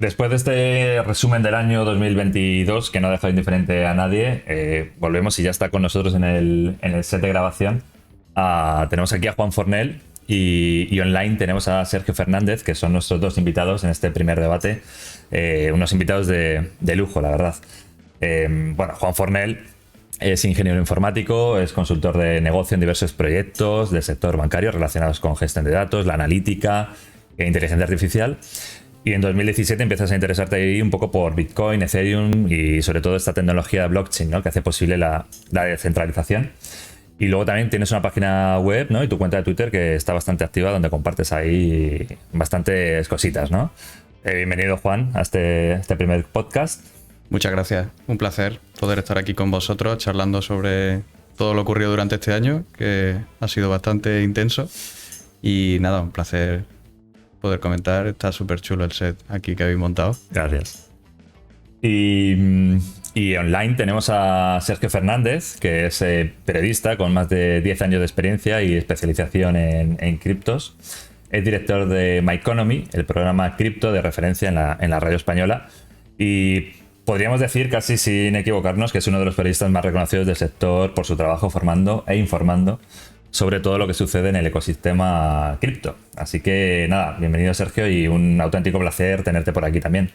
Después de este resumen del año 2022, que no ha dejado indiferente a nadie, volvemos y ya está con nosotros en el set de grabación. Tenemos aquí a Juan Fornell y online tenemos a Sergio Fernández, que son nuestros dos invitados en este primer debate. Unos invitados de lujo, la verdad. Bueno, Juan Fornell es ingeniero informático, es consultor de negocio en diversos proyectos del sector bancario relacionados con gestión de datos, la analítica e inteligencia artificial. Y en 2017 empiezas a interesarte ahí un poco por Bitcoin, Ethereum y sobre todo esta tecnología de blockchain, ¿no? Que hace posible la descentralización. Y luego también tienes una página web, ¿no? Y tu cuenta de Twitter que está bastante activa, donde compartes ahí bastantes cositas, ¿no? Bienvenido, Juan, a este primer podcast. Muchas gracias. Un placer poder estar aquí con vosotros charlando sobre todo lo ocurrido durante este año, que ha sido bastante intenso. Y nada, un placer poder comentar. Está súper chulo el set aquí que habéis montado. Gracias. Y online tenemos a Sergio Fernández, que es periodista con más de 10 años de experiencia y especialización en criptos. Es director de My Economy, el programa cripto de referencia en la radio española. Y podríamos decir, casi sin equivocarnos, que es uno de los periodistas más reconocidos del sector por su trabajo formando e informando sobre todo lo que sucede en el ecosistema cripto. Así que nada, bienvenido, Sergio, y un auténtico placer tenerte por aquí también.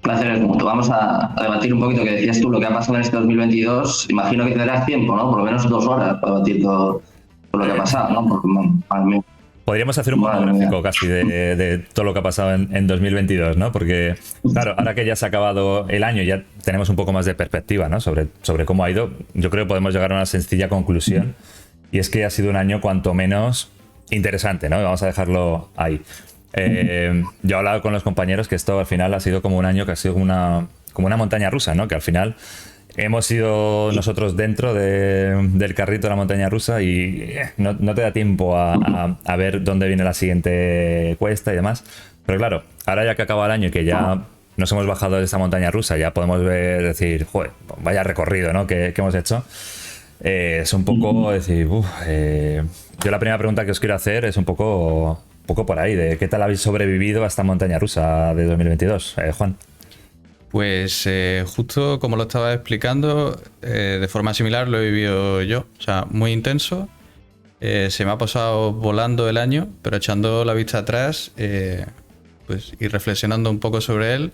Placer es mutuo. Vamos a debatir un poquito, que decías tú, lo que ha pasado en este 2022. Imagino que tendrás tiempo, ¿no? Por lo menos 2 horas para debatir todo lo que ha pasado, ¿no? Porque, podríamos hacer un monográfico casi de todo lo que ha pasado en 2022, ¿no? Porque, claro, ahora que ya se ha acabado el año, ya tenemos un poco más de perspectiva, ¿no? Sobre cómo ha ido. Yo creo que podemos llegar a una sencilla conclusión, y es que ha sido un año cuanto menos interesante, ¿no? Vamos a dejarlo ahí. Yo he hablado con los compañeros que esto al final ha sido como un año que ha sido como una montaña rusa, ¿no? Que al final hemos ido nosotros dentro del carrito de la montaña rusa y no te da tiempo a ver dónde viene la siguiente cuesta y demás. Pero claro, ahora ya que acaba el año y que ya nos hemos bajado de esa montaña rusa, ya podemos decir, joder, vaya recorrido, ¿no? que hemos hecho. Es un poco decir, yo la primera pregunta que os quiero hacer es un poco por ahí, de qué tal habéis sobrevivido a esta montaña rusa de 2022, Juan. Pues justo como lo estaba explicando, de forma similar lo he vivido yo. O sea, muy intenso. Se me ha pasado volando el año, pero echando la vista atrás pues, y reflexionando un poco sobre él,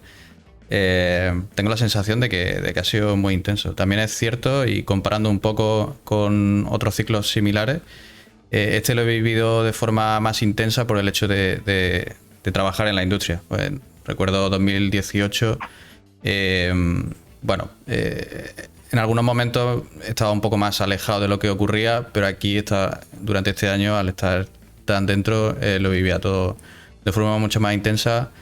tengo la sensación de que ha sido muy intenso. También es cierto, y comparando un poco con otros ciclos similares, este lo he vivido de forma más intensa por el hecho de trabajar en la industria. Pues, recuerdo 2018... en algunos momentos estaba un poco más alejado de lo que ocurría, pero aquí durante este año, al estar tan dentro, lo vivía todo de forma mucho más intensa.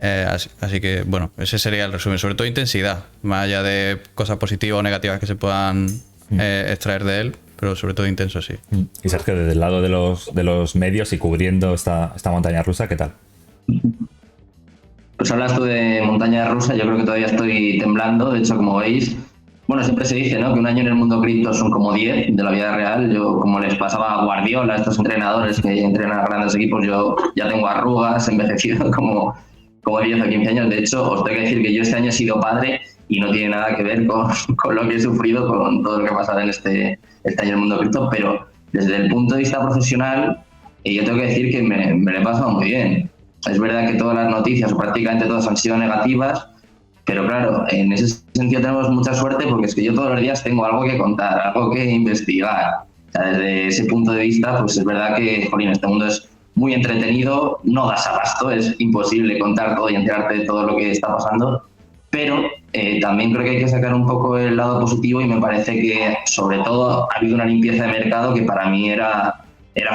Así que, bueno, ese sería el resumen. Sobre todo intensidad, más allá de cosas positivas o negativas que se puedan extraer de él, pero sobre todo intenso, sí. Y Sergio, desde el lado de los medios y cubriendo esta montaña rusa, ¿qué tal? Pues hablas tú de montaña rusa, yo creo que todavía estoy temblando. De hecho, como veis, bueno, siempre se dice, ¿no?, que un año en el mundo cripto son como 10 de la vida real. Yo, como les pasaba a Guardiola, a estos entrenadores que entrenan a grandes equipos, yo ya tengo arrugas, envejecido como 10 o 15 años. De hecho, os tengo que decir que yo este año he sido padre y no tiene nada que ver con lo que he sufrido, con todo lo que ha pasado en este año en el mundo cripto, pero desde el punto de vista profesional, yo tengo que decir que me lo he pasado muy bien. Es verdad que todas las noticias, o prácticamente todas, han sido negativas, pero claro, en ese sentido tenemos mucha suerte, porque es que yo todos los días tengo algo que contar, algo que investigar. O sea, desde ese punto de vista, pues es verdad que, jolín, este mundo es muy entretenido, no das abasto, es imposible contar todo y enterarte de todo lo que está pasando, pero también creo que hay que sacar un poco el lado positivo, y me parece que, sobre todo, ha habido una limpieza de mercado que para mí era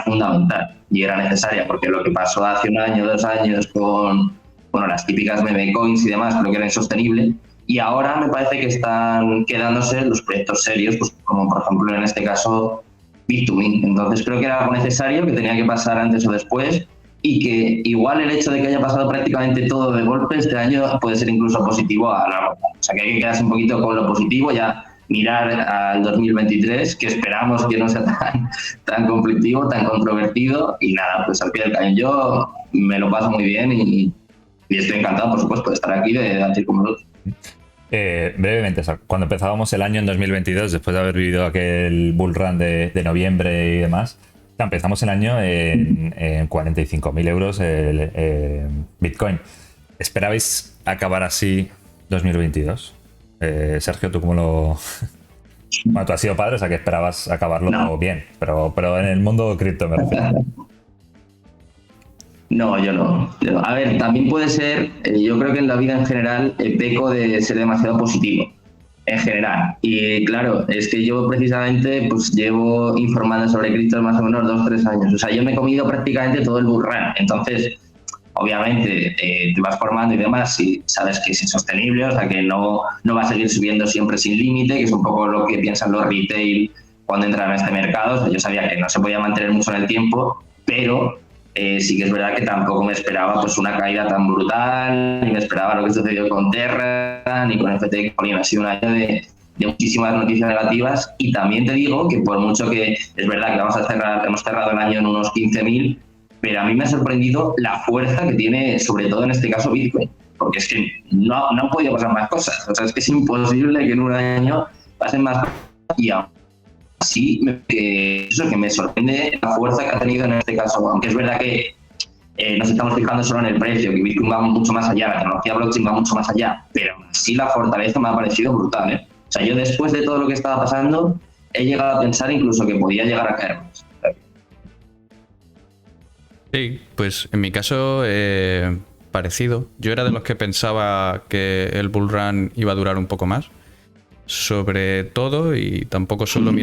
fundamental y era necesaria, porque lo que pasó hace un año, 2 años con las típicas meme coins y demás, creo que era insostenible, y ahora me parece que están quedándose los proyectos serios, pues como por ejemplo en este caso Bit2Me. Entonces creo que era algo necesario, que tenía que pasar antes o después, y que igual el hecho de que haya pasado prácticamente todo de golpe este año puede ser incluso positivo a largo plazo. O sea, que hay que quedarse un poquito con lo positivo, ya mirar al 2023, que esperamos que no sea tan conflictivo, tan controvertido, y nada, pues al pie del cañón. Yo me lo paso muy bien y Y estoy encantado, por supuesto, de estar aquí, de debatir con vosotros. Brevemente, o sea, cuando empezábamos el año en 2022, después de haber vivido aquel bull run de noviembre y demás, empezamos el año en 45.000 euros el Bitcoin. ¿Esperabais acabar así 2022? Sergio, ¿tú cómo lo...? Bueno, tú has sido padre, o sea que esperabas acabarlo bien, pero en el mundo cripto me refiero. No, yo no. A ver, también puede ser, yo creo que en la vida en general peco de ser demasiado positivo, en general. Y claro, es que yo precisamente pues llevo informando sobre criptos más o menos 2-3 años. O sea, yo me he comido prácticamente todo el bull run. Entonces, obviamente, te vas formando y demás y sabes que es insostenible, o sea, que no va a seguir subiendo siempre sin límite, que es un poco lo que piensan los retail cuando entran a este mercado. O sea, yo sabía que no se podía mantener mucho en el tiempo, pero... sí que es verdad que tampoco me esperaba pues una caída tan brutal, ni me esperaba lo que sucedió con Terra, ni con FTX. Ha sido un año de muchísimas noticias negativas, y también te digo que por mucho que es verdad que hemos cerrado el año en unos 15.000, pero a mí me ha sorprendido la fuerza que tiene, sobre todo en este caso, Bitcoin, porque es que no han podido pasar más cosas. O sea, es que es imposible que en un año pasen más cosas, y sí, eso que me sorprende la fuerza que ha tenido en este caso, aunque es verdad que nos estamos fijando solo en el precio, que Bitcoin va mucho más allá, la tecnología blockchain va mucho más allá, pero sí la fortaleza me ha parecido brutal, ¿eh? O sea, yo después de todo lo que estaba pasando, he llegado a pensar incluso que podía llegar a caer más. Sí, pues en mi caso parecido. Yo era de los que pensaba que el bull run iba a durar un poco más, sobre todo, y tampoco suelo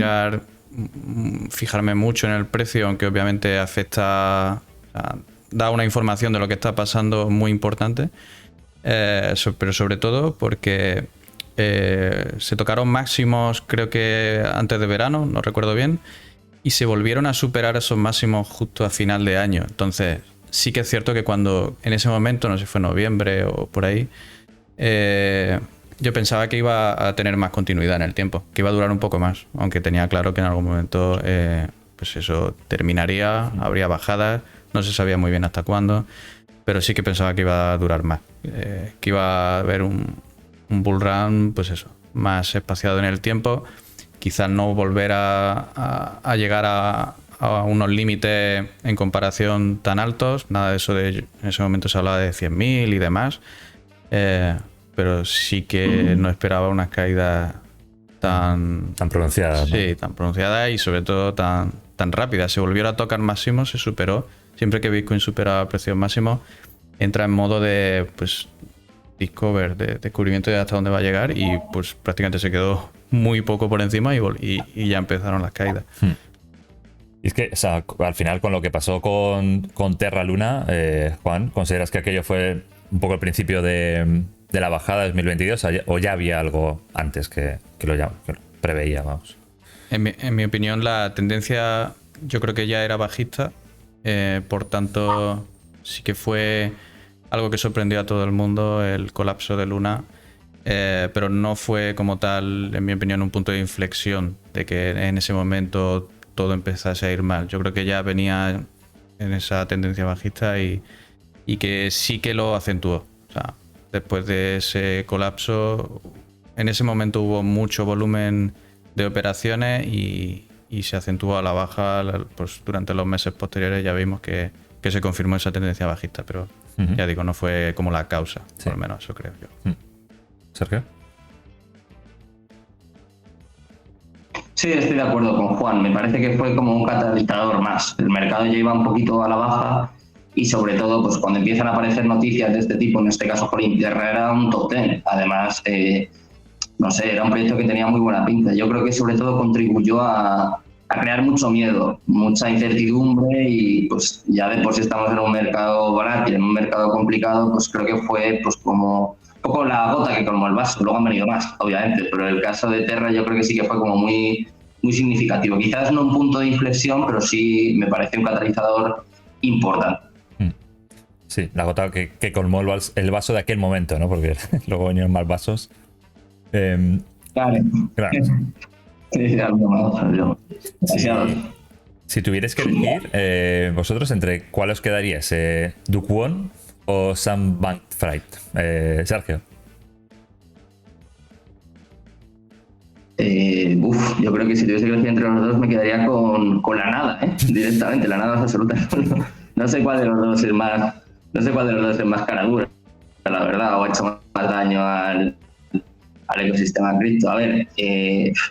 fijarme mucho en el precio, aunque obviamente afecta, da una información de lo que está pasando muy importante, pero sobre todo porque se tocaron máximos, creo que antes de verano, no recuerdo bien, y se volvieron a superar esos máximos justo a final de año. Entonces sí que es cierto que cuando en ese momento, no sé si fue noviembre o por ahí, yo pensaba que iba a tener más continuidad en el tiempo, que iba a durar un poco más, aunque tenía claro que en algún momento pues eso terminaría, habría bajadas, no se sabía muy bien hasta cuándo, pero sí que pensaba que iba a durar más, que iba a haber un bull run, pues eso, más espaciado en el tiempo, quizás no volver a llegar a unos límites en comparación tan altos, nada de eso en ese momento se hablaba de 100.000 y demás, pero sí que no esperaba unas caídas tan pronunciadas, ¿no? Sí, tan pronunciadas, y sobre todo tan rápidas. Se volvió a tocar máximos, se superó. Siempre que Bitcoin supera precios máximos, entra en modo de pues discover, de descubrimiento de hasta dónde va a llegar, y pues prácticamente se quedó muy poco por encima y ya empezaron las caídas. Y es que, o sea, al final, con lo que pasó con Terra Luna, Juan, ¿consideras que aquello fue un poco el principio de la bajada de 2022, o ya había algo antes que lo preveía, vamos? En mi opinión, la tendencia yo creo que ya era bajista, por tanto sí que fue algo que sorprendió a todo el mundo, el colapso de Luna, pero no fue como tal, en mi opinión, un punto de inflexión de que en ese momento todo empezase a ir mal. Yo creo que ya venía en esa tendencia bajista y que sí que lo acentuó. O sea, después de ese colapso, en ese momento hubo mucho volumen de operaciones y se acentuó a la baja. Pues durante los meses posteriores ya vimos que se confirmó esa tendencia bajista, pero ya digo, no fue como la causa, por lo menos eso creo yo. ¿Sergio? Sí, estoy de acuerdo con Juan. Me parece que fue como un catalizador más. El mercado ya iba un poquito a la baja, y sobre todo pues cuando empiezan a aparecer noticias de este tipo, en este caso por Terra era un top 10. Además, no sé, era un proyecto que tenía muy buena pinta. Yo creo que sobre todo contribuyó a crear mucho miedo, mucha incertidumbre, y pues ya de por sí estamos en un mercado volátil, en un mercado complicado, pues creo que fue pues como un poco la gota que colmó el vaso. Luego han venido más, obviamente, pero el caso de Terra yo creo que sí que fue como muy significativo. Quizás no un punto de inflexión, pero sí me parece un catalizador importante. Sí, la gota que colmó el vaso de aquel momento, ¿no? Porque luego vinieron más vasos. Claro. Sí, algo. Si tuvierais que elegir, vosotros, ¿entre cuál os quedaríais? ¿Dukwon o Sam Bankman-Fried? Sergio. Yo creo que si tuviese que elegir entre los dos me quedaría con la nada, directamente, la nada más absoluta. No sé cuál de los dos es más, no sé cuál de los dos es más cara dura, la verdad, o ha hecho más daño al ecosistema cripto. A ver,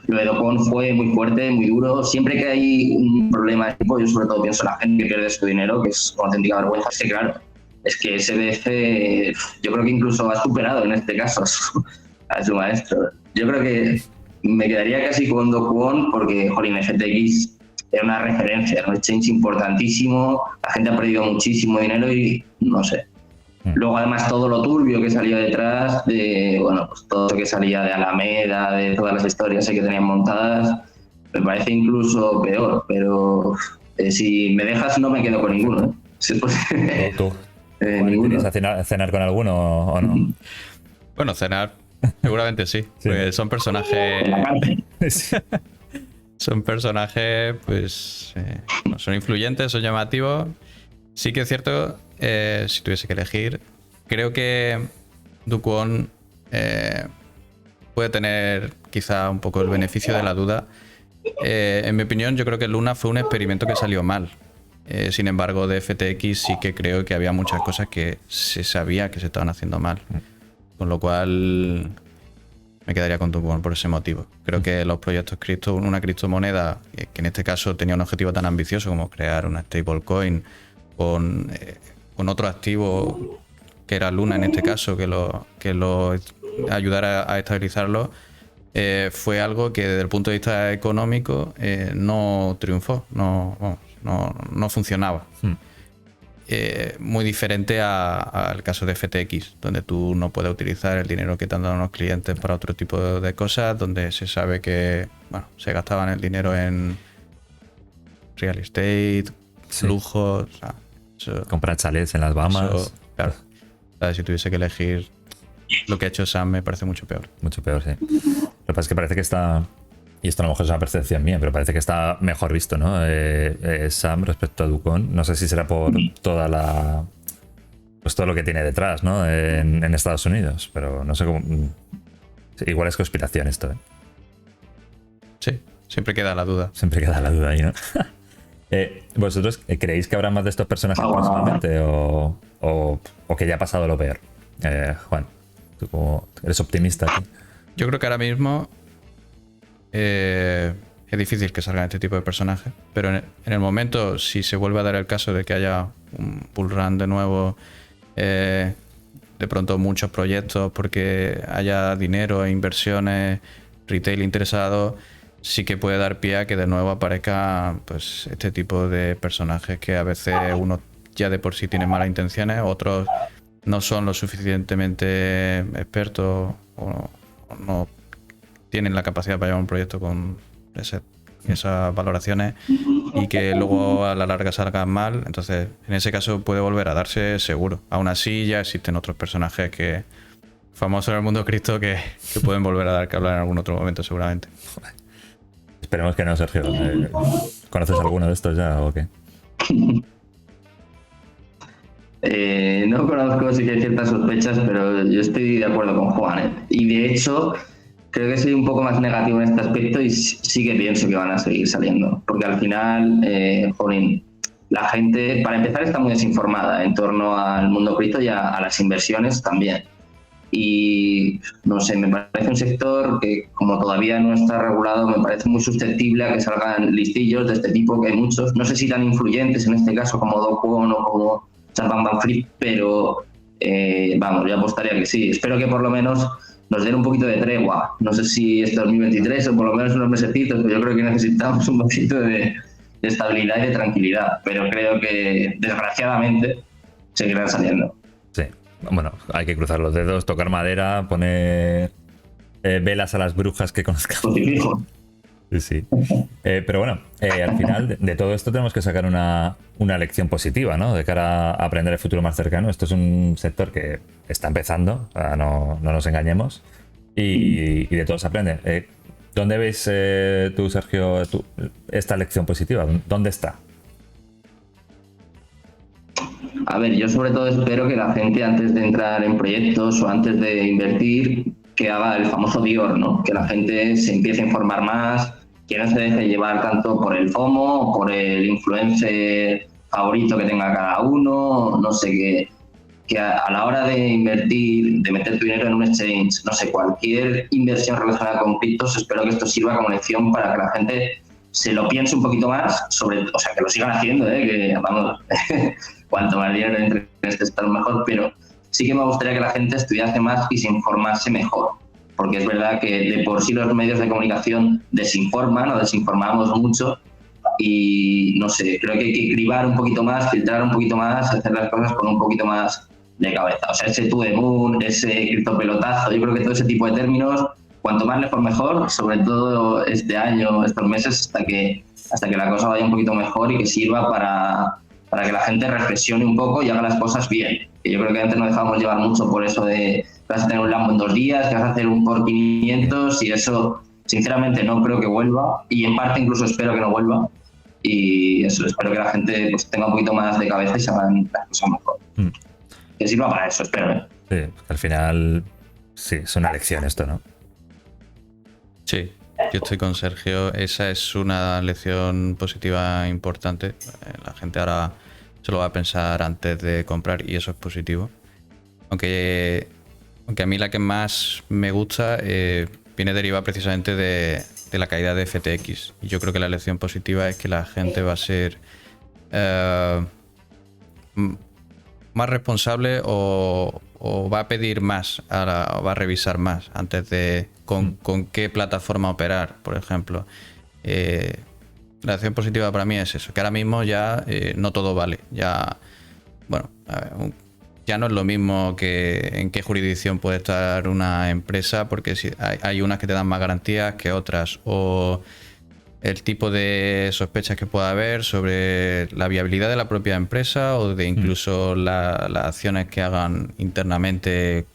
lo de Do Kwon fue muy fuerte, muy duro. Siempre que hay un problema de tipo, yo sobre todo pienso en la gente que pierde su dinero, que es una auténtica vergüenza. Sí, claro, es que SBF yo creo que incluso ha superado en este caso a su maestro. Yo creo que me quedaría casi con Do Kwon porque, jolín, FTX era una referencia, un exchange importantísimo, la gente ha perdido muchísimo dinero y no sé. Luego, además, todo lo turbio que salía detrás, de, bueno, pues todo lo que salía de Alameda, de todas las historias que tenían montadas, me parece incluso peor, pero si me dejas no me quedo con ninguno. ¿Tú? Ninguno. ¿Tienes a cenar con alguno o no? Bueno, cenar seguramente sí, porque son personajes... Son personajes, pues, no, son influyentes, son llamativos. Sí que es cierto, si tuviese que elegir, creo que Do Kwon puede tener quizá un poco el beneficio de la duda. En mi opinión, yo creo que Luna fue un experimento que salió mal. Sin embargo, de FTX sí que creo que había muchas cosas que se sabía que se estaban haciendo mal. Con lo cual me quedaría con Do Kwon por ese motivo. Creo que los proyectos cripto, una criptomoneda, que en este caso tenía un objetivo tan ambicioso como crear una stablecoin con otro activo que era Luna en este caso, que lo ayudara a estabilizarlo, fue algo que desde el punto de vista económico no triunfó, no funcionaba. Muy diferente al caso de FTX, donde tú no puedes utilizar el dinero que te han dado los clientes para otro tipo de cosas, donde se sabe que se gastaban el dinero en real estate, lujos, comprar chalets en las Bahamas. Claro. Si tuviese que elegir, lo que ha hecho Sam me parece mucho peor. Mucho peor, sí. Lo que pasa es que parece que está, y esto a lo mejor es una percepción mía, pero parece que está mejor visto, ¿no? Sam respecto a Do Kwon. No sé si será por toda la... pues todo lo que tiene detrás, ¿no? En Estados Unidos, pero no sé cómo... Sí, igual es conspiración esto, ¿eh? Sí, siempre queda la duda. Siempre queda la duda ahí, ¿no? ¿Vosotros creéis que habrá más de estos personajes próximamente o que ya ha pasado lo peor? Juan, tú como eres optimista aquí. Yo creo que ahora mismo es difícil que salgan este tipo de personajes, pero en el momento, si se vuelve a dar el caso de que haya un bull run de nuevo, de pronto muchos proyectos porque haya dinero e inversiones, retail interesado, sí que puede dar pie a que de nuevo aparezca pues este tipo de personajes que a veces uno ya de por sí tiene malas intenciones, otros no son lo suficientemente expertos o no tienen la capacidad para llevar un proyecto con esas valoraciones y que luego a la larga salgan mal. Entonces, en ese caso puede volver a darse seguro. Aún así, ya existen otros personajes que famosos en el mundo cripto que pueden volver a dar que hablar en algún otro momento, seguramente. Joder. Esperemos que no, Sergio. ¿Conoces alguno de estos ya o qué? No conozco, sí que hay ciertas sospechas, pero yo estoy de acuerdo con Juan, ¿eh? Y de hecho, creo que soy un poco más negativo en este aspecto y sí que pienso que van a seguir saliendo. Porque al final, jolín, la gente, para empezar, está muy desinformada en torno al mundo cripto y a las inversiones también. Y no sé, me parece un sector que, como todavía no está regulado, me parece muy susceptible a que salgan listillos de este tipo, que hay muchos, no sé si tan influyentes en este caso como Do Kwon o como Sam Bankman-Fried, pero vamos, yo apostaría que sí. Espero que por lo menos nos den un poquito de tregua. No sé si es 2023 o por lo menos unos mesecitos, pero yo creo que necesitamos un poquito de estabilidad y de tranquilidad. Pero creo que, desgraciadamente, seguirán saliendo. Sí. Bueno, hay que cruzar los dedos, tocar madera, poner velas a las brujas que conozcamos. Sí, sí. Pero bueno, al final de todo esto tenemos que sacar una lección positiva, ¿no? De cara a aprender el futuro más cercano. Esto es un sector que está empezando, o sea, no nos engañemos, y de todo se aprende. ¿Dónde ves tú, Sergio, esta lección positiva? ¿Dónde está? A ver, yo sobre todo espero que la gente antes de entrar en proyectos o antes de invertir, que haga el famoso Dior, ¿no? Que la gente se empiece a informar más, que no se deje llevar tanto por el FOMO, por el influencer favorito que tenga cada uno, no sé, que a la hora de invertir, de meter tu dinero en un exchange, no sé, cualquier inversión relacionada con criptos, espero que esto sirva como lección para que la gente se lo piense un poquito más, o sea, que lo sigan haciendo, que vamos, cuanto más dinero entre en este sector mejor, pero sí que me gustaría que la gente estudiase más y se informase mejor, porque es verdad que de por sí los medios de comunicación desinforman o desinformamos mucho y no sé, creo que hay que cribar un poquito más, filtrar un poquito más, hacer las cosas con un poquito más de cabeza. O sea, ese to the moon, ese criptopelotazo, yo creo que todo ese tipo de términos, cuanto más lejos mejor, sobre todo este año, estos meses, hasta que la cosa vaya un poquito mejor y que sirva para que la gente reflexione un poco y haga las cosas bien. Que yo creo que antes nos dejábamos llevar mucho por eso de que vas a tener un Lambo en 2 días, que vas a hacer un por 500 y eso, sinceramente, no creo que vuelva y en parte incluso espero que no vuelva. Y eso, espero que la gente pues, tenga un poquito más de cabeza y se hagan las cosas mejor. Que sirva para eso, espero. Sí, al final, sí, es una lección esto, ¿no? Sí, yo estoy con Sergio. Esa es una lección positiva importante. La gente ahora se lo va a pensar antes de comprar y eso es positivo. Aunque a mí la que más me gusta viene derivada precisamente de la caída de FTX. Y yo creo que la lección positiva es que la gente va a ser más responsable o va a pedir más, o va a revisar más antes de con qué plataforma operar, por ejemplo. La lección positiva para mí es eso, que ahora mismo ya no todo vale. Ya, bueno, ya no es lo mismo que en qué jurisdicción puede estar una empresa, porque si hay unas que te dan más garantías que otras, o el tipo de sospechas que pueda haber sobre la viabilidad de la propia empresa o de incluso las acciones que hagan internamente,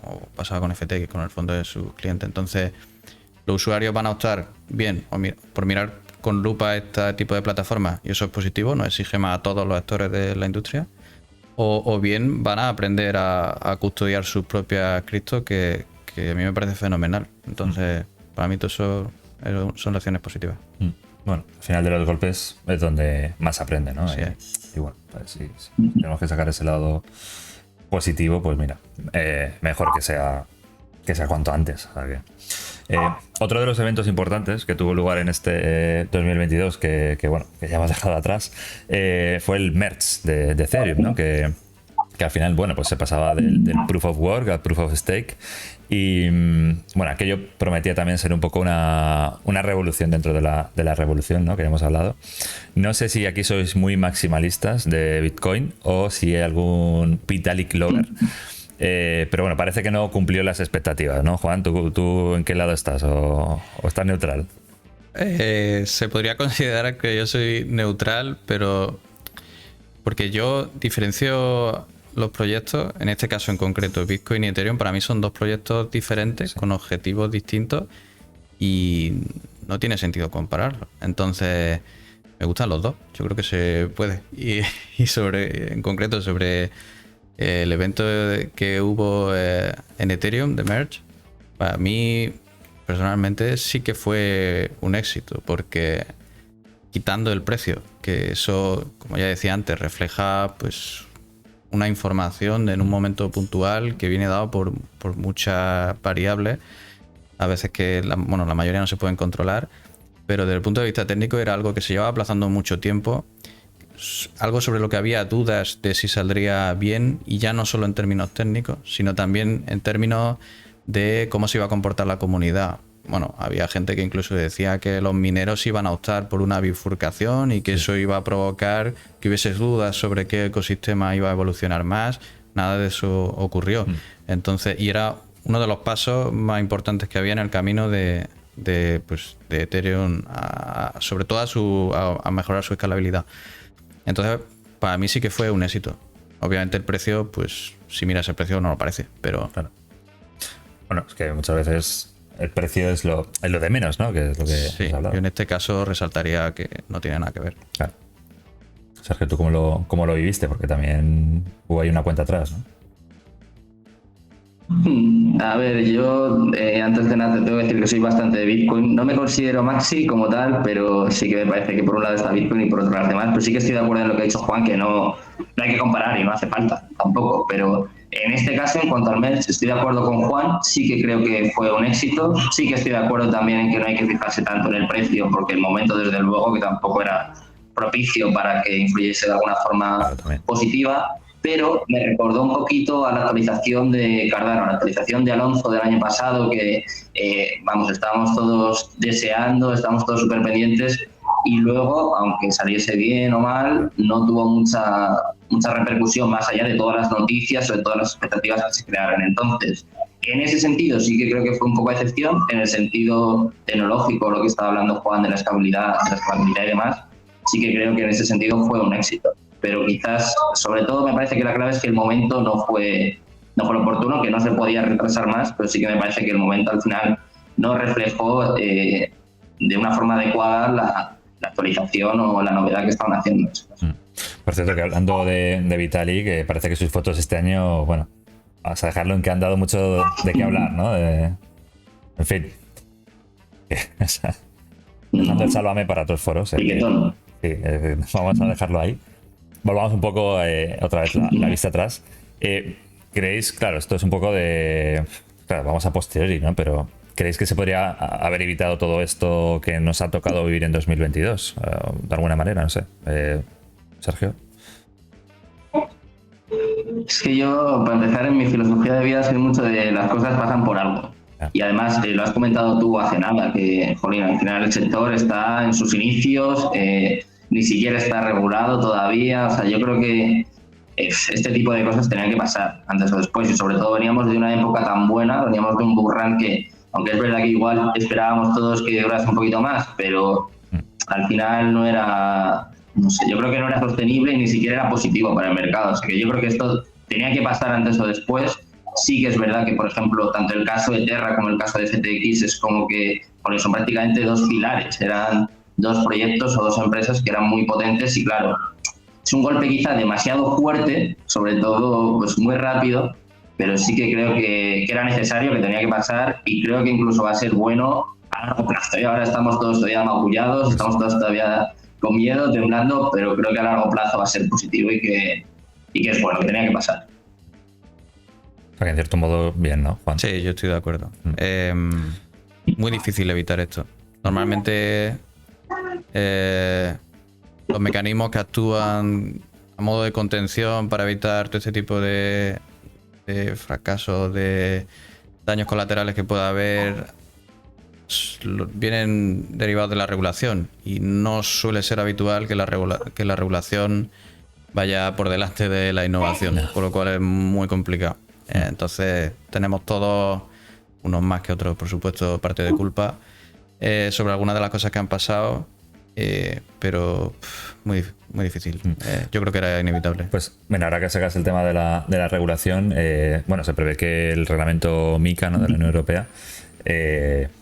o pasaba con FTX, con el fondo de sus clientes. Entonces, los usuarios van a optar bien por mirar con lupa este tipo de plataformas, y eso es positivo, nos exige más a todos los actores de la industria. O bien van a aprender a custodiar sus propias criptos, que a mí me parece fenomenal. Entonces, para mí todo eso son lecciones positivas. Bueno, al final de los golpes es donde más aprende, ¿no? Sí. Y bueno, pues sí, tenemos que sacar ese lado positivo, pues mira, mejor que sea cuanto antes. O sea que, otro de los eventos importantes que tuvo lugar en este 2022, que bueno, que ya hemos dejado atrás, fue el merge de Ethereum, ¿no? Que al final, bueno, pues se pasaba del Proof of Work al Proof of Stake. Y bueno, aquello prometía también ser un poco una revolución dentro de la revolución, ¿no? Que hemos hablado. No sé si aquí sois muy maximalistas de Bitcoin o si hay algún Vitalik lover. Pero bueno, parece que no cumplió las expectativas, ¿no, Juan? ¿Tú en qué lado estás? ¿O estás neutral? Se podría considerar que yo soy neutral, pero porque yo diferencio los proyectos, en este caso en concreto Bitcoin y Ethereum, para mí son dos proyectos diferentes, sí, con objetivos distintos, y no tiene sentido compararlos. Entonces, me gustan los dos, yo creo que se puede. Y en concreto sobre el evento que hubo en Ethereum de Merge, para mí personalmente sí que fue un éxito, porque quitando el precio, que eso, como ya decía antes, refleja pues una información en un momento puntual que viene dado por muchas variables, a veces que la mayoría no se pueden controlar, pero desde el punto de vista técnico era algo que se llevaba aplazando mucho tiempo, algo sobre lo que había dudas de si saldría bien, y ya no solo en términos técnicos, sino también en términos de cómo se iba a comportar la comunidad. Bueno, había gente que incluso decía que los mineros iban a optar por una bifurcación y que eso iba a provocar que hubiese dudas sobre qué ecosistema iba a evolucionar más. Nada de eso ocurrió. Entonces, y era uno de los pasos más importantes que había en el camino de Ethereum, sobre todo a mejorar su escalabilidad. Entonces, para mí sí que fue un éxito. Obviamente el precio, pues si miras el precio no lo parece, pero... Claro. Bueno, es que muchas veces el precio es lo de menos, ¿no? Que es lo que sí, hemos hablado. yo en este caso resaltaría que no tiene nada que ver. Claro. Sergio, ¿tú cómo lo viviste? Porque también hubo ahí una cuenta atrás, ¿no? A ver, yo antes de nada te tengo que decir que soy bastante de Bitcoin. No me considero maxi como tal, pero sí que me parece que por un lado está Bitcoin y por otro las demás. Pero sí que estoy de acuerdo en lo que ha dicho Juan, que no hay que comparar y no hace falta tampoco. Pero en este caso, en cuanto al MERJ, estoy de acuerdo con Juan. Sí que creo que fue un éxito. Sí que estoy de acuerdo también en que no hay que fijarse tanto en el precio, porque el momento, desde luego, que tampoco era propicio para que influyese de alguna forma positiva. Pero me recordó un poquito a la actualización de Cardano, la actualización de Alonso del año pasado, que estábamos todos deseando, estábamos todos súper pendientes, y luego, aunque saliese bien o mal, no tuvo mucha repercusión más allá de todas las noticias o de todas las expectativas que se crearon. Entonces, en ese sentido sí que creo que fue un poco de excepción, en el sentido tecnológico, lo que estaba hablando Juan de la escalabilidad y demás, sí que creo que en ese sentido fue un éxito. Pero quizás, sobre todo, me parece que la clave es que el momento no fue lo oportuno, que no se podía retrasar más, pero sí que me parece que el momento al final no reflejó de una forma adecuada la actualización o la novedad que estaban haciendo. Por cierto, que hablando de Vitalik, que parece que sus fotos este año, bueno, vamos a dejarlo en que han dado mucho de qué hablar, ¿no? En fin. Dejando el sálvame para otros foros. Vamos a dejarlo ahí. Volvamos un poco otra vez la vista atrás. ¿Creéis, claro, esto es un poco de... Claro, vamos a posteriori, ¿no? Pero ¿creéis que se podría haber evitado todo esto que nos ha tocado vivir en 2022? De alguna manera, no sé. Sergio. Es que yo, para empezar, en mi filosofía de vida soy mucho de las cosas pasan por algo. Y además, lo has comentado tú hace nada, que, jolín, al final el sector está en sus inicios, ni siquiera está regulado todavía. O sea, yo creo que este tipo de cosas tenían que pasar antes o después, y sobre todo veníamos de una época tan buena, veníamos de un bull run que, aunque es verdad que igual esperábamos todos que durase un poquito más, pero al final no era, no sé, yo creo que no era sostenible y ni siquiera era positivo para el mercado. O sea, que yo creo que esto tenía que pasar antes o después. Sí que es verdad que, por ejemplo, tanto el caso de Terra como el caso de FTX es como que, porque son prácticamente dos pilares, eran dos proyectos o dos empresas que eran muy potentes, y claro, es un golpe quizá demasiado fuerte, sobre todo pues muy rápido, pero sí que creo que era necesario, que tenía que pasar, y creo que incluso va a ser bueno a largo plazo. Y ahora estamos todos todavía magullados, estamos todos todavía con miedo, temblando, pero creo que a largo plazo va a ser positivo y que es bueno, que tenía que pasar. O sea, que en cierto modo, bien, ¿no, Juan? Sí, yo estoy de acuerdo. Muy difícil evitar esto. Normalmente los mecanismos que actúan a modo de contención para evitar todo este tipo de fracasos, de daños colaterales que pueda haber, vienen derivados de la regulación, y no suele ser habitual que la regulación vaya por delante de la innovación, por lo cual es muy complicado. Entonces tenemos todos, unos más que otros por supuesto, parte de culpa sobre algunas de las cosas que han pasado, pero muy difícil. Yo creo que era inevitable. Pues bueno, ahora que sacas el tema de la regulación, bueno, se prevé que el reglamento MiCA, ¿no?, de la Unión Europea,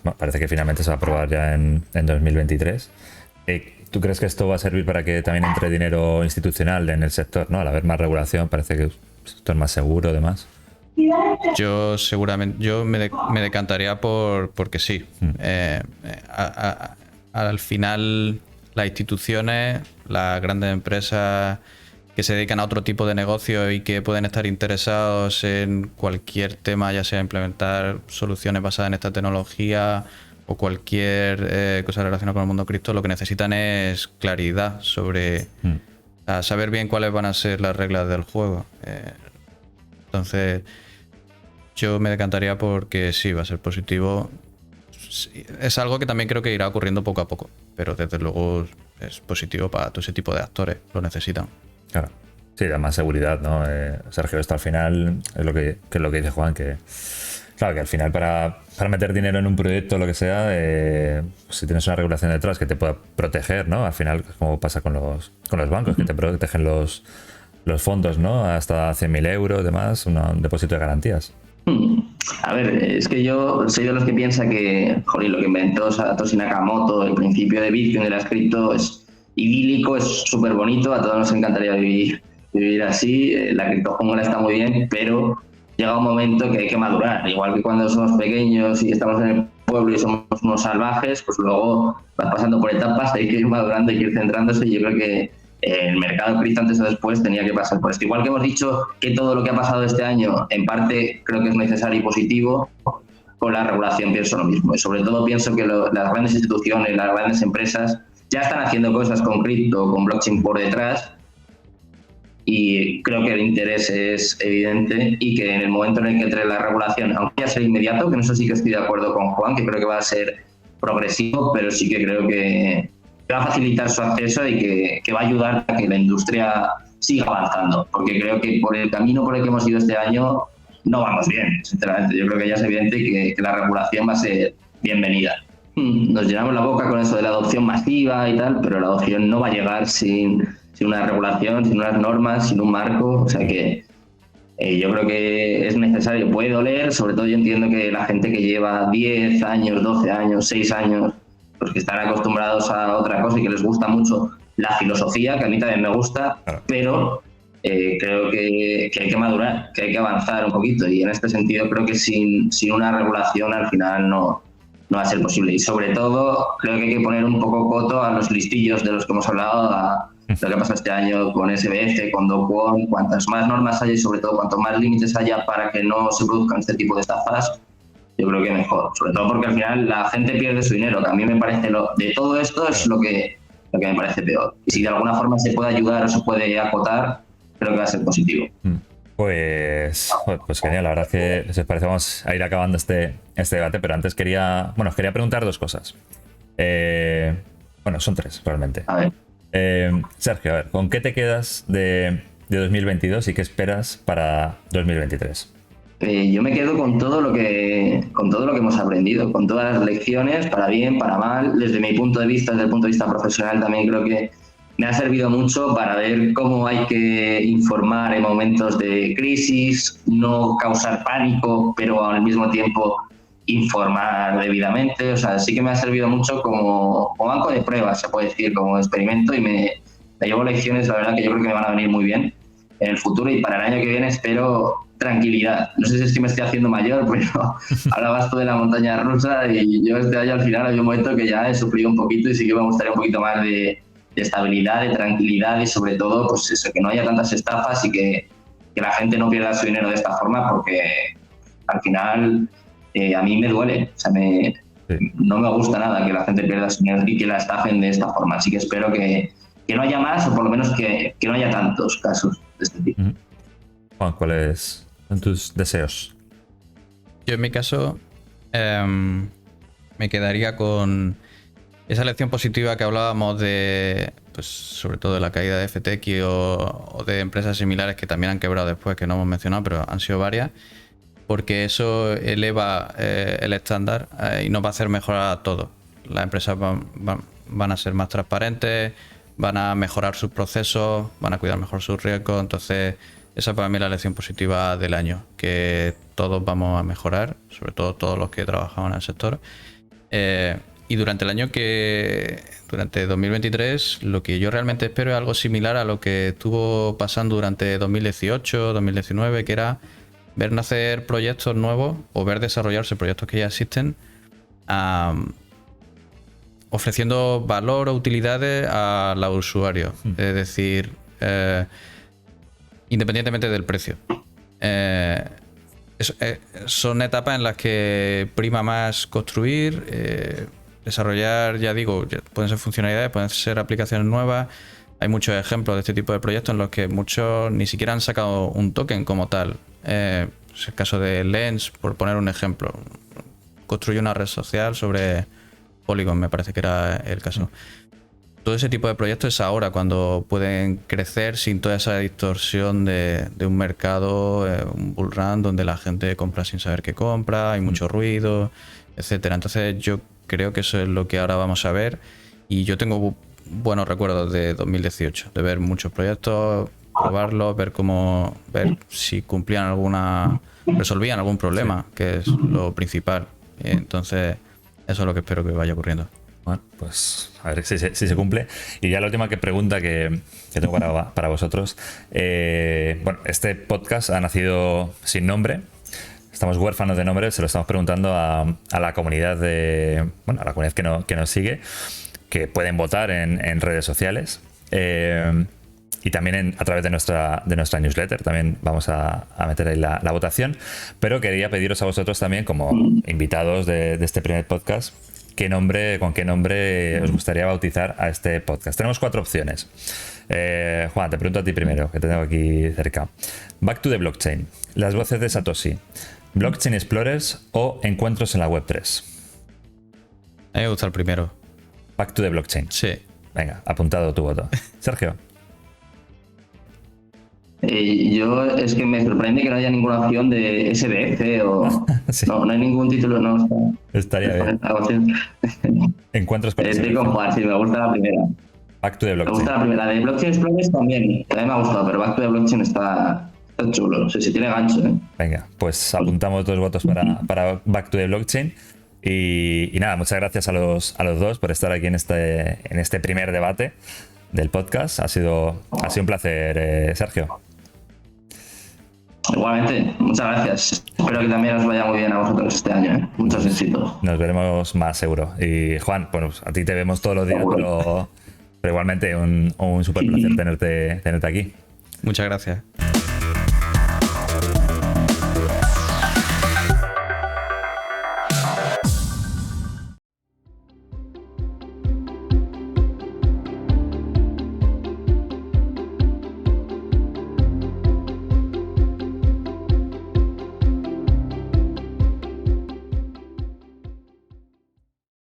bueno, parece que finalmente se va a aprobar ya en 2023. ¿Tú crees que esto va a servir para que también entre dinero institucional en el sector, ¿no? Al haber más regulación parece que el sector es más seguro, además. Yo seguramente me decantaría porque sí. Al final, las instituciones, las grandes empresas que se dedican a otro tipo de negocio y que pueden estar interesados en cualquier tema, ya sea implementar soluciones basadas en esta tecnología o cualquier cosa relacionada con el mundo cripto, lo que necesitan es claridad sobre saber bien cuáles van a ser las reglas del juego. Entonces, yo me decantaría porque sí, va a ser positivo. Es algo que también creo que irá ocurriendo poco a poco, pero desde luego es positivo para todo ese tipo de actores, lo necesitan. Claro. Sí, da más seguridad, ¿no? Sergio, esto al final es lo que dice Juan, que claro, que al final para meter dinero en un proyecto o lo que sea, si tienes una regulación detrás que te pueda proteger, ¿no? Al final, como pasa con los bancos, que te protegen los fondos, ¿no? Hasta 100.000 euros, demás, un depósito de garantías. A ver, es que yo soy de los que piensa que, joder, lo que inventó Satoshi Nakamoto, el principio de Bitcoin, de las cripto, es idílico, es súper bonito, a todos nos encantaría vivir así, la criptojungla está muy bien, pero llega un momento que hay que madurar, igual que cuando somos pequeños y estamos en el pueblo y somos unos salvajes, pues luego vas pasando por etapas, hay que ir madurando, hay que ir centrándose, y yo creo que el mercado cripto antes o después tenía que pasar por esto. Igual que hemos dicho que todo lo que ha pasado este año, en parte creo que es necesario y positivo, con la regulación pienso lo mismo. Y sobre todo pienso que las grandes instituciones, las grandes empresas ya están haciendo cosas con cripto, con blockchain por detrás, y creo que el interés es evidente y que en el momento en el que entre la regulación, aunque ya sea inmediato, que en eso sí que estoy de acuerdo con Juan, que creo que va a ser progresivo, pero sí que creo que va a facilitar su acceso y que va a ayudar a que la industria siga avanzando, porque creo que por el camino por el que hemos ido este año no vamos bien, sinceramente. Yo creo que ya es evidente que la regulación va a ser bienvenida. Nos llenamos la boca con eso de la adopción masiva y tal, pero la adopción no va a llegar sin una regulación, sin unas normas, sin un marco. O sea que yo creo que es necesario, puede doler, sobre todo yo entiendo que la gente que lleva 10 años, 12 años, 6 años, pues que están acostumbrados a otra cosa y que les gusta mucho la filosofía, que a mí también me gusta, pero creo que hay que madurar, que hay que avanzar un poquito, y en este sentido creo que sin una regulación al final no va a ser posible. Y sobre todo creo que hay que poner un poco coto a los listillos de los que hemos hablado, a lo que pasa este año con SBF, con Do Kwon. Cuantas más normas haya y sobre todo cuanto más límites haya para que no se produzcan este tipo de estafas, yo creo que mejor. Sobre todo porque al final la gente pierde su dinero, que a mí me parece de todo esto es lo que me parece peor. Y si de alguna forma se puede ayudar o se puede acotar, creo que va a ser positivo. Pues genial, la verdad es que si os parece vamos a ir acabando este debate, pero antes quería preguntar dos cosas. Bueno, son tres realmente. A ver. Sergio, a ver, ¿con qué te quedas de 2022 y qué esperas para 2023? Yo me quedo con todo lo que hemos aprendido, con todas las lecciones, para bien, para mal. Desde mi punto de vista, desde el punto de vista profesional, también creo que me ha servido mucho para ver cómo hay que informar en momentos de crisis, no causar pánico, pero al mismo tiempo informar debidamente. O sea, sí que me ha servido mucho como banco de pruebas, se puede decir, como experimento, y me llevo lecciones, la verdad, que yo creo que me van a venir muy bien en el futuro, y para el año que viene espero tranquilidad. No sé si es que me estoy haciendo mayor, pero hablabas tú de la montaña rusa, y yo este año al final había un momento que ya he sufrido un poquito, y sí que me gustaría un poquito más de estabilidad, de tranquilidad, y sobre todo pues eso, que no haya tantas estafas y que la gente no pierda su dinero de esta forma, porque al final a mí me duele, o sea, no me gusta nada que la gente pierda su dinero y que la estafen de esta forma. Así que espero que no haya más, o por lo menos que no haya tantos casos de este tipo. Juan, ¿cuáles son tus deseos? Yo en mi caso me quedaría con esa lección positiva que hablábamos de, pues sobre todo de la caída de FTX o de empresas similares que también han quebrado después, que no hemos mencionado, pero han sido varias, porque eso eleva el estándar y nos va a hacer mejorar a todos. Las empresas van a ser más transparentes, van a mejorar sus procesos, van a cuidar mejor sus riesgos. Entonces esa para mí es la lección positiva del año, que todos vamos a mejorar, sobre todo todos los que trabajamos en el sector. Y durante el año durante 2023, lo que yo realmente espero es algo similar a lo que estuvo pasando durante 2018, 2019, que era ver nacer proyectos nuevos o ver desarrollarse proyectos que ya existen, ofreciendo valor o utilidades a los usuarios. Es decir, independientemente del precio. Son etapas en las que prima más construir, desarrollar, ya digo, pueden ser funcionalidades, pueden ser aplicaciones nuevas. Hay muchos ejemplos de este tipo de proyectos en los que muchos ni siquiera han sacado un token como tal. Es el caso de Lens, por poner un ejemplo. Construye una red social sobre Polygon, me parece que era el caso. Todo ese tipo de proyectos es ahora cuando pueden crecer sin toda esa distorsión de un mercado, un bull run donde la gente compra sin saber qué compra, hay mucho ruido, etcétera. Entonces yo creo que eso es lo que ahora vamos a ver, y yo tengo buenos recuerdos de 2018, de ver muchos proyectos, probarlos, ver si resolvían algún problema, que es lo principal. Entonces eso es lo que espero que vaya ocurriendo. Bueno, pues a ver si se cumple. Y ya la última pregunta que tengo para vosotros. Bueno, este podcast ha nacido sin nombre. Estamos huérfanos de nombre. Se lo estamos preguntando a la comunidad a la comunidad que nos sigue, que pueden votar en redes sociales. Y también a través de nuestra newsletter también vamos a meter ahí la votación. Pero quería pediros a vosotros también, como invitados de este primer podcast, con qué nombre os gustaría bautizar a este podcast. Tenemos 4 opciones. Juan, te pregunto a ti primero, que te tengo aquí cerca. Back to the Blockchain, Las voces de Satoshi, Blockchain Explorers o Encuentros en la Web 3. A mí me gusta el primero. Back to the Blockchain. Sí. Venga, apuntado tu voto. Sergio. Yo es que me sorprende que no haya ninguna opción de SBF o... Sí. No hay ningún título, no. Estaría bien. Encuentros con Estoy con Juan, sí, me gusta la primera. Back to the Me Blockchain. gusta la primera. La de Blockchain Explorers también me ha gustado, pero Back to the Blockchain está chulo. Sí, tiene gancho, ¿eh? Venga, pues apuntamos 2 votos para Back to the Blockchain. Y nada, muchas gracias a los dos por estar aquí en este primer debate del podcast. Ha sido un placer, Sergio. Igualmente, muchas gracias. Espero que también os vaya muy bien a vosotros este año, ¿eh? Muchos éxitos. Nos veremos más seguro. Y Juan, bueno, pues a ti te vemos todos los días, pero igualmente un súper placer tenerte aquí. Muchas gracias.